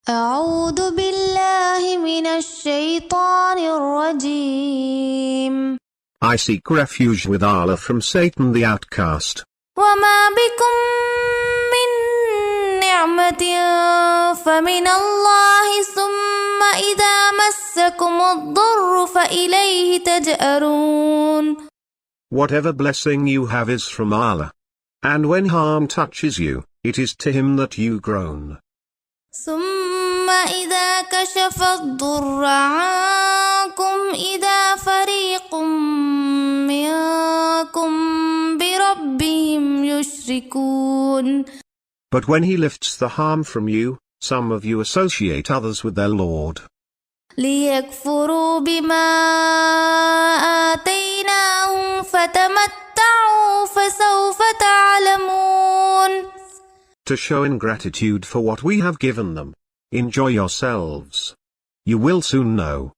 أعوذ بالله من الشيطان الرجيم. I seek refuge with Allah from Satan the outcast. وما بكم من نعمة فمن الله ثم إذا مسكم الضر فإليه تجأرون. Whatever blessing you have is from Allah. And when harm touches you, it is to Him that you groan. ثم إذا كشف الضر عنكم إذا فريق منكم بربهم يشركون. But when He lifts the harm from you, some of you associate others with their Lord. ليكفروا بما آتيناهم فتمتعوا فسوف تعلمون. To show ingratitude for what we have given them. Enjoy yourselves. You will soon know.